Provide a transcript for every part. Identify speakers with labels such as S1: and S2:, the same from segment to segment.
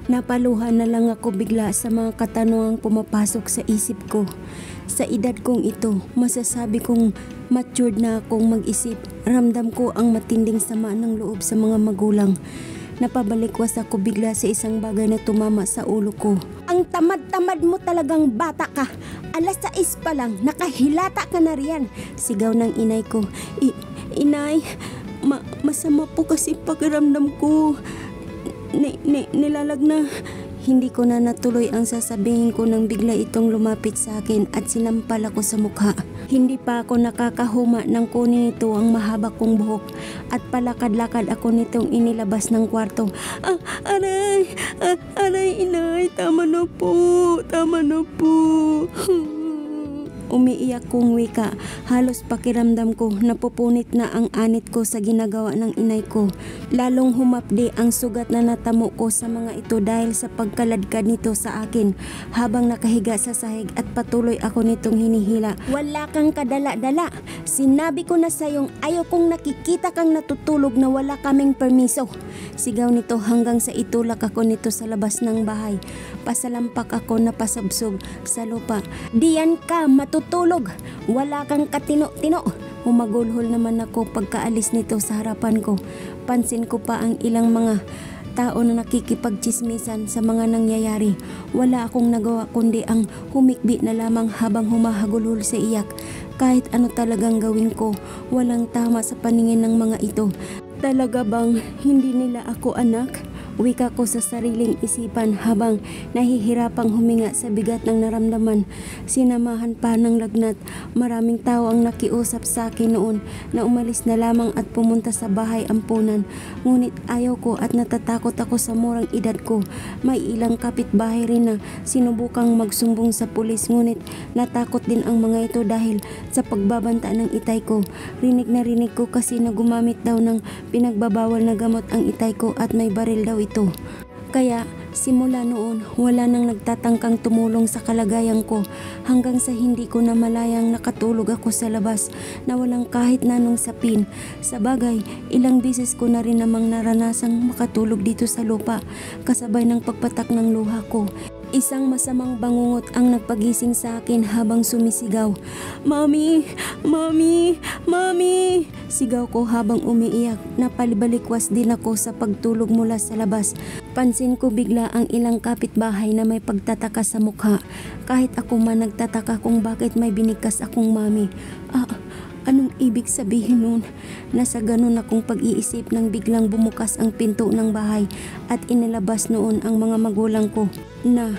S1: Napaluhan na lang ako bigla sa mga katanungang pumapasok sa isip ko. Sa edad kong ito, masasabi kong matured na akong mag-isip. Ramdam ko ang matinding sama ng loob sa mga magulang. Napabalikwas ako bigla sa isang bagay na tumama sa ulo ko. Ang tamad-tamad mo talagang bata ka. Alas 6 pa lang, nakahilata ka na riyan. Sigaw ng inay ko. Inay, masama po kasi pakiramdam ko. Nilalag na. Hindi ko na natuloy ang sasabihin ko nang bigla itong lumapit sa akin at sinampal ako sa mukha. Hindi pa ako nakakahuma nang kunin ito ang mahaba kong buhok at palakad-lakad ako nitong inilabas ng kwarto. Aray, inay, tama na po. Umiiyak kong wika. Halos pakiramdam ko napupunit na ang anit ko sa ginagawa ng inay ko. Lalong humapdi ang sugat na natamo ko sa mga ito dahil sa pagkaladkad nito sa akin habang nakahiga sa sahig at patuloy ako nitong hinihila. Wala kang kadala-dala. Sinabi ko na sayong ayaw kong nakikita kang natutulog na wala kaming permiso. Sigaw nito hanggang sa itulak ako nito sa labas ng bahay. Pasalampak ako na pasabsog sa lupa. Diyan ka matutulog. Wala kang katino-tino. Humagulhol naman ako pagkaalis nito sa harapan ko. Pansin ko pa ang ilang mga tao na nakikipagchismisan sa mga nangyayari. Wala akong nagawa kundi ang humikbi na lamang habang humahagulhol sa iyak. Kahit ano talagang gawin ko, walang tama sa paningin ng mga ito. Talaga bang hindi nila ako anak? Wika ko sa sariling isipan habang nahihirapang huminga sa bigat ng naramdaman. Sinamahan pa ng lagnat. Maraming tao ang nakiusap sa akin noon na umalis na lamang at pumunta sa bahay ampunan. Ngunit ayaw ko at natatakot ako sa murang edad ko. May ilang kapitbahay rin na sinubukang magsumbong sa pulis ngunit natakot din ang mga ito dahil sa pagbabanta ng itay ko. Rinig na rinig ko kasi na gumamit daw ng pinagbabawal na gamot ang itay ko at may baril daw ito. Kaya simula noon wala nang nagtatangkang tumulong sa kalagayan ko hanggang sa hindi ko na malayang nakatulog ako sa labas na walang kahit nanong sapin. Sa bagay, ilang bisis ko na rin namang naranasang makatulog dito sa lupa kasabay ng pagpatak ng luha ko. Isang masamang bangungot ang nagpagising sa akin habang sumisigaw. Mami! Mami! Mami! Sigaw ko habang umiiyak. Napalibalikwas din ako sa pagtulog mula sa labas. Pansin ko bigla ang ilang kapitbahay na may pagtataka sa mukha. Kahit ako man nagtataka kung bakit may binigkas akong mami. Anong ibig sabihin nun? Nasa ganun akong pag-iisip nang biglang bumukas ang pinto ng bahay at inilabas noon ang mga magulang ko na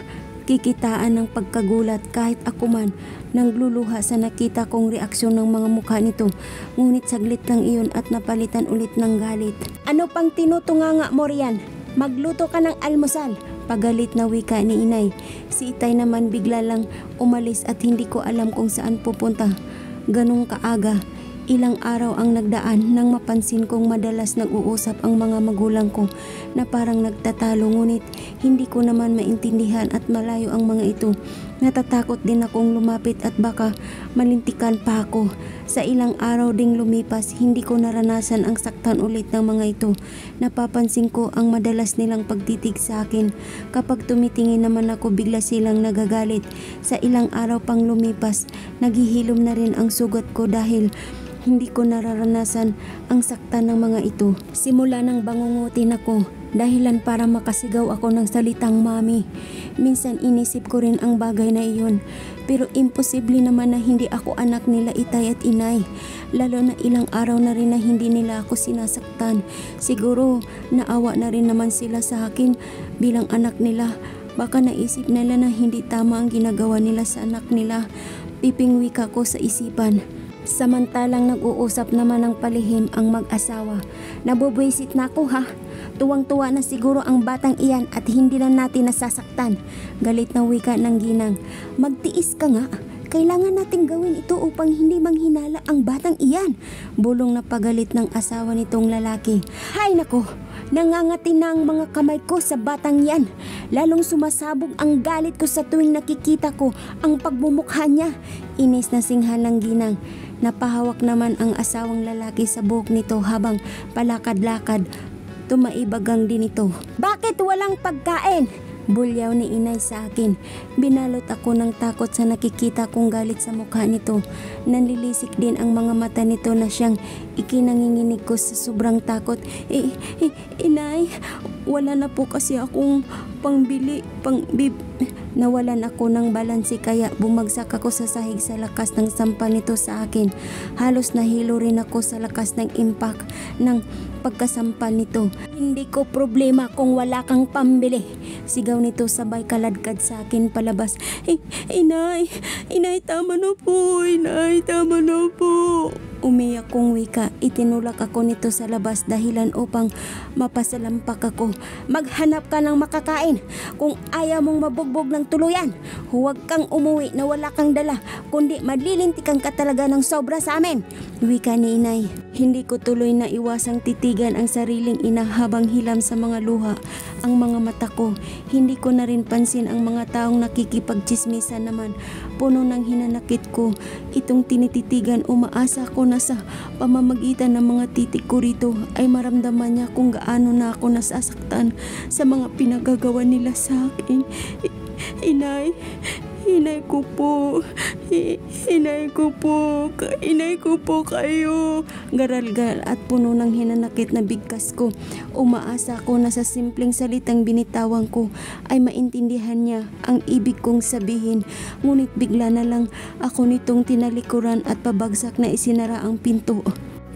S1: kikitaan ng pagkagulat kahit ako man nagluluha sa nakita kong reaksyon ng mga mukha nito. Ngunit saglit lang iyon at napalitan ulit ng galit. Ano pang tinutunganga mo riyan? Magluto ka ng almusal. Pagalit na wika ni inay. Si itay naman bigla lang umalis at hindi ko alam kung saan pupunta. Ganong kaaga, ilang araw ang nagdaan nang mapansin kong madalas nag-uusap ang mga magulang ko na parang nagtatalo ngunit hindi ko naman maintindihan at malayo ang mga ito. Natatakot din akong lumapit at baka malintikan pa ako. Sa ilang araw ding lumipas, hindi ko naranasan ang saktan ulit ng mga ito. Napapansin ko ang madalas nilang pagtitig sa akin. Kapag tumitingin naman ako, bigla silang nagagalit. Sa ilang araw pang lumipas, naghihilom na rin ang sugat ko dahil hindi ko nararanasan ang saktan ng mga ito. Simula nang bangungutin ako, dahilan para makasigaw ako ng salitang mami. Minsan inisip ko rin ang bagay na iyon. Pero imposible naman na hindi ako anak nila itay at inay. Lalo na ilang araw na rin na hindi nila ako sinasaktan. Siguro naawa na rin naman sila sa akin bilang anak nila. Baka naisip nila na hindi tama ang ginagawa nila sa anak nila. Pipingwi ka ko sa isipan. Samantalang nag-uusap naman ng palihim ang mag-asawa. Nabubwisit na ako ha. Tuwang-tuwa na siguro ang batang iyan at hindi na natin nasasaktan. Galit na wika ng ginang. Magtiis ka nga. Kailangan nating gawin ito upang hindi manghinala ang batang iyan. Bulong na pagalit ng asawa nitong lalaki. Hay nako! Nangangati na ang mga kamay ko sa batang yan. Lalong sumasabog ang galit ko sa tuwing nakikita ko ang pagmumukha niya. Inis na singhalang ginang. Napahawak naman ang asawang lalaki sa buhok nito habang palakad-lakad tumaibagang din ito. Bakit walang pagkain? Bulyaw ni inay sa akin. Binalot ako ng takot sa nakikita kong galit sa mukha nito. Nanlilisik din ang mga mata nito na siyang ikinanginginig ko sa sobrang takot. Inay, wala na po kasi akong pangbili, Nawalan ako ng balanse kaya bumagsak ako sa sahig sa lakas ng sampal nito sa akin. Halos nahilo rin ako sa lakas ng impact ng pagkasampal nito. Hindi ko problema kung wala kang pambili. Sigaw nito sabay kaladkad sa akin palabas. Inay, tama na po. Inay, tama na po. Umiyak kong wika. Itinulak ako nito sa labas dahilan upang mapasalampak ako. Maghanap ka ng makakain. Kung ayaw mong mabugbog ng tuluyan, huwag kang umuwi na wala kang dala, kundi madlilintikan ka talaga ng sobra sa amin. Wika ni inay. Hindi ko tuloy na iwasang titigan ang sariling ina habang hilam sa mga luha ang mga mata ko. Hindi ko na rin pansin ang mga taong nakikipagchismisan naman. Puno ng hinanakit ko itong tinititigan. Umaasa ko na sa pamamagitan ng mga titik ko rito ay maramdaman niya kung gaano na ako nasasaktan sa mga pinagagawa nila sa akin. Inay ko po. Inay ko po kayo. Garalgal at puno ng hinanakit na bigkas ko. Umaasa ko na sa simpleng salitang binitawan ko ay maintindihan niya ang ibig kong sabihin. Ngunit bigla na lang ako nitong tinalikuran at pabagsak na isinara ang pinto.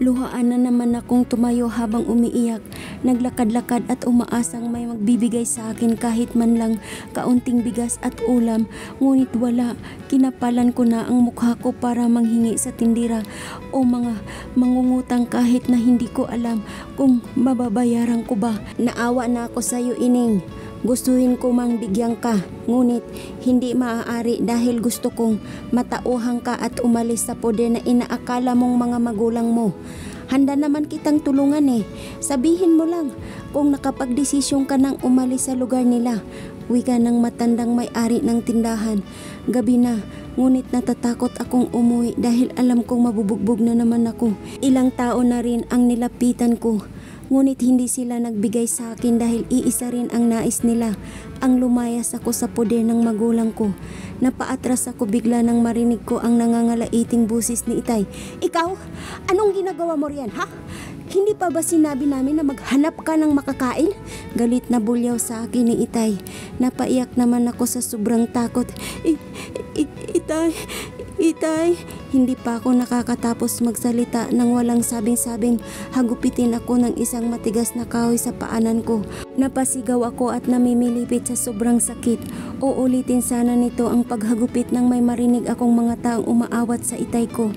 S1: Luhaan na naman akong tumayo habang umiiyak. Naglakad-lakad at umaasang may magbibigay sa akin kahit man lang kaunting bigas at ulam. Ngunit wala. Kinapalan ko na ang mukha ko para manghingi sa tindira o mga mangungutang kahit na hindi ko alam kung mababayaran ko ba. Naawa na ako sa iyo, Ining. Gustuhin ko mang bigyan ka, ngunit hindi maaari dahil gusto kong matauhan ka at umalis sa poder na inaakala mong mga magulang mo. Handa naman kitang tulungan eh. Sabihin mo lang kung nakapagdesisyon ka nang umalis sa lugar nila. Wika ng matandang may-ari ng tindahan. Gabi na, ngunit natatakot akong umuwi dahil alam kong mabubugbog na naman ako. Ilang tao na rin ang nilapitan ko. Ngunit hindi sila nagbigay sa akin dahil iisa rin ang nais nila, ang lumayas ako sa poder ng magulang ko. Napaatras ako bigla nang marinig ko ang nangangalaiting busis ni Itay. Ikaw? Anong ginagawa mo riyan, ha? Hindi pa ba sinabi namin na maghanap ka ng makakain? Galit na bulyaw sa akin ni Itay. Napaiyak naman ako sa sobrang takot. Itay, hindi pa ako nakakatapos magsalita nang walang sabing-sabing hagupitin ako ng isang matigas na kahoy sa paanan ko. Napasigaw ako at namimilipit sa sobrang sakit. Uulitin sana nito ang paghagupit nang may marinig akong mga taong umaawat sa itay ko.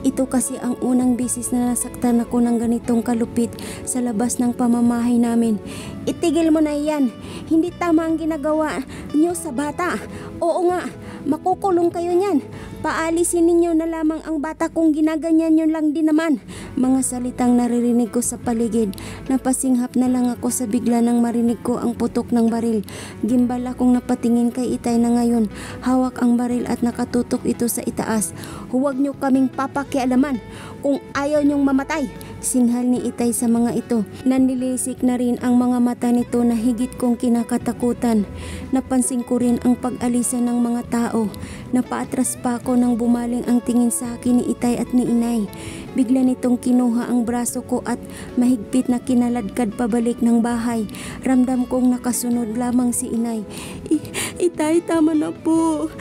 S1: Ito kasi ang unang bisis na nasaktan ako ng ganitong kalupit sa labas ng pamamahay namin. Itigil mo na iyan. Hindi tama ang ginagawa niyo sa bata. Oo nga, makukulong kayo niyan. Paalisin ninyo na lamang ang bata kung ginaganyan nyo lang din naman. Mga salitang naririnig ko sa paligid. Napasinghap na lang ako sa bigla nang marinig ko ang putok ng baril. Gimbal akong napatingin kay Itay na ngayon. Hawak ang baril at nakatutok ito sa itaas. Huwag nyo kaming papakialaman kung ayaw nyong mamatay. Singhal ni Itay sa mga ito. Nanlilisik na rin ang mga mata nito na higit kong kinakatakutan. Napansin ko rin ang pag-alisa ng mga tao. Napaatras pa ako nang bumaling ang tingin sa akin ni Itay at ni Inay. Bigla nitong kinuha ang braso ko at mahigpit na kinaladkad pabalik ng bahay. Ramdam kong nakasunod lamang si Inay. Itay, tama na po.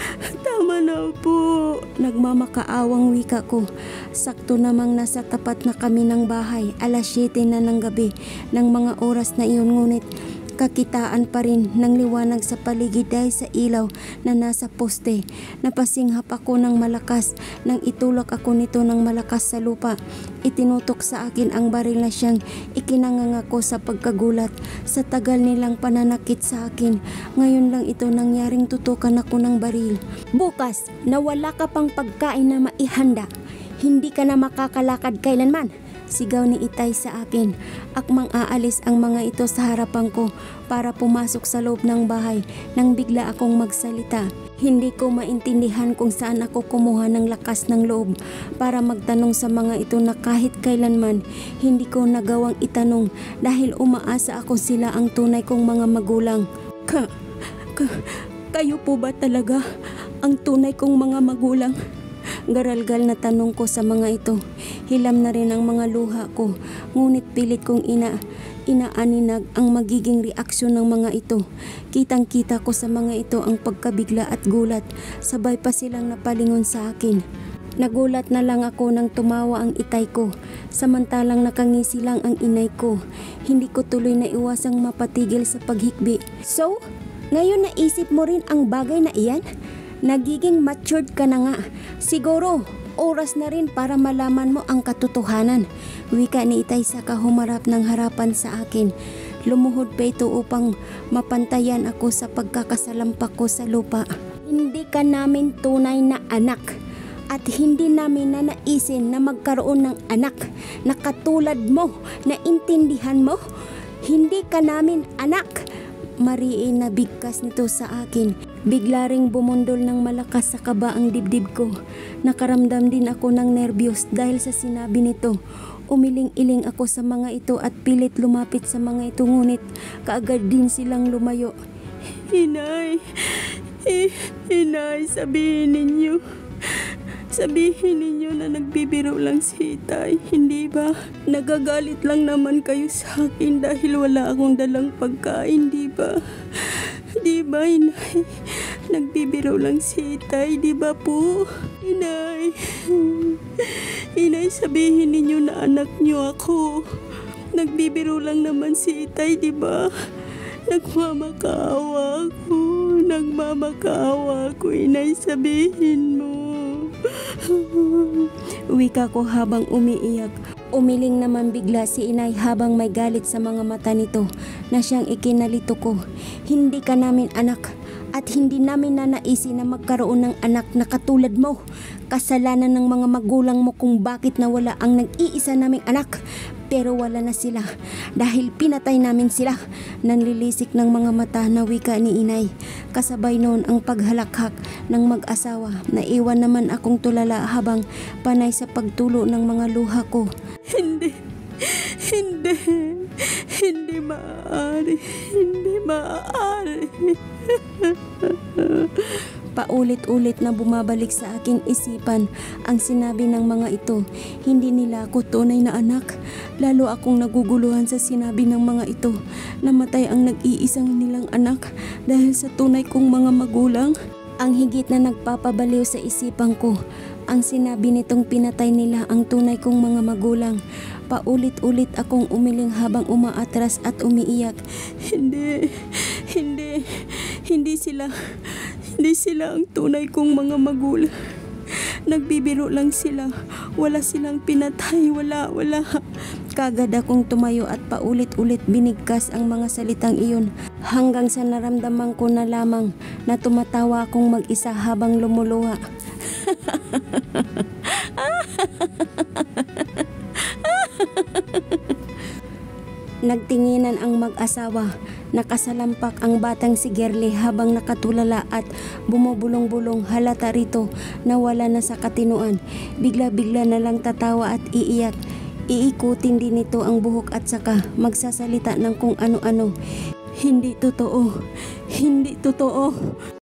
S1: Tama na po. Nagmamakaawang wika ko. Sakto namang nasa tapat na kami ng bahay. 7:00 na ng gabi. Ng mga oras na iyon ngunit kakitaan pa rin ng liwanag sa paligid dahil sa ilaw na nasa poste. Napasinghap ako ng malakas nang itulak ako nito ng malakas sa lupa. Itinutok sa akin ang baril na siyang ikinanganga ko sa pagkagulat. Sa tagal nilang pananakit sa akin, ngayon lang ito nangyaring tutukan ako ng baril. Bukas, na wala ka pang pagkain na maihanda, hindi ka na makakalakad kailanman. Sigaw ni Itay sa akin. Akmang aalis ang mga ito sa harapan ko para pumasok sa loob ng bahay nang bigla akong magsalita. Hindi ko maintindihan kung saan ako kumuha ng lakas ng loob para magtanong sa mga ito na kahit kailanman hindi ko nagawang itanong dahil umaasa ako sila ang tunay kong mga magulang. Kayo po ba talaga ang tunay kong mga magulang? Garalgal na tanong ko sa mga ito. Hilam na rin ang mga luha ko, ngunit pilit kong inaaninag ang magiging reaksyon ng mga ito. Kitang-kita ko sa mga ito ang pagkabigla at gulat, sabay pa silang napalingon sa akin. Nagulat na lang ako nang tumawa ang itay ko, samantalang nakangisi lang ang inay ko. Hindi ko tuloy na iwasang mapatigil sa paghikbi. So, ngayon naisip mo rin ang bagay na iyan? Nagiging matured ka na nga. Siguro, oras na rin para malaman mo ang katotohanan. Wika ni Itay saka humarap ng harapan sa akin. Lumuhod pa ito upang mapantayan ako sa pagkakasalampak ko sa lupa. Hindi ka namin tunay na anak at hindi namin nanaisin na magkaroon ng anak na katulad mo. Naintindihan mo? Hindi ka namin anak. Mariin na bigkas nito sa akin. Bigla ring bumundol ng malakas sa kaba ang dibdib ko. Nakaramdam din ako ng nervyos dahil sa sinabi nito. Umiling-iling ako sa mga ito at pilit lumapit sa mga ito, ngunit kaagad din silang lumayo. Inay, sabihin ninyo na nagbibiro lang si Itay, hindi ba? Nagagalit lang naman kayo sa akin dahil wala akong dalang pagkain, di ba? Di ba, Inay? Nagbibiro lang si Itay, di ba po? Inay, sabihin ninyo na anak niyo ako. Nagbibiro lang naman si Itay, di ba? Nagmamakaawa ako, Inay, sabihin mo. Wika ko habang umiiyak. Umiling naman bigla si Inay habang may galit sa mga mata nito na siyang ikinalito ko. Hindi ka namin anak at hindi namin nanaisin na magkaroon ng anak na katulad mo. Kasalanan ng mga magulang mo kung bakit nawala ang nag-iisa naming anak. Pero wala na sila dahil pinatay namin sila. Nanlilisik ng mga mata na wika ni Inay. Kasabay noon ang paghalakhak ng mag-asawa. Naiwan naman akong tulala habang panay sa pagtulo ng mga luha ko. Hindi maaari. Paulit-ulit na bumabalik sa aking isipan ang sinabi ng mga ito. Hindi nila ako tunay na anak. Lalo akong naguguluhan sa sinabi ng mga ito. Namatay ang nag-iisang nilang anak dahil sa tunay kong mga magulang. Ang higit na nagpapabaliw sa isipan ko, ang sinabi nitong pinatay nila ang tunay kong mga magulang. Paulit-ulit akong umiling habang umaatras at umiiyak. Hindi sila ang tunay kong mga magulang. Nagbibiro lang sila. Wala silang pinatay. Wala. Kagad akong tumayo at paulit-ulit binigkas ang mga salitang iyon hanggang sa naramdaman ko na lamang na tumatawa akong mag-isa habang lumuluha. Nagtinginan ang mag-asawa. Nakasalampak ang batang si Gerly habang nakatulala at bumubulong-bulong. Halata rito na wala na sa katinuan. Bigla-bigla na lang tatawa at iiyak. Iikutin din nito ang buhok at saka magsasalita ng kung ano-ano. Hindi totoo.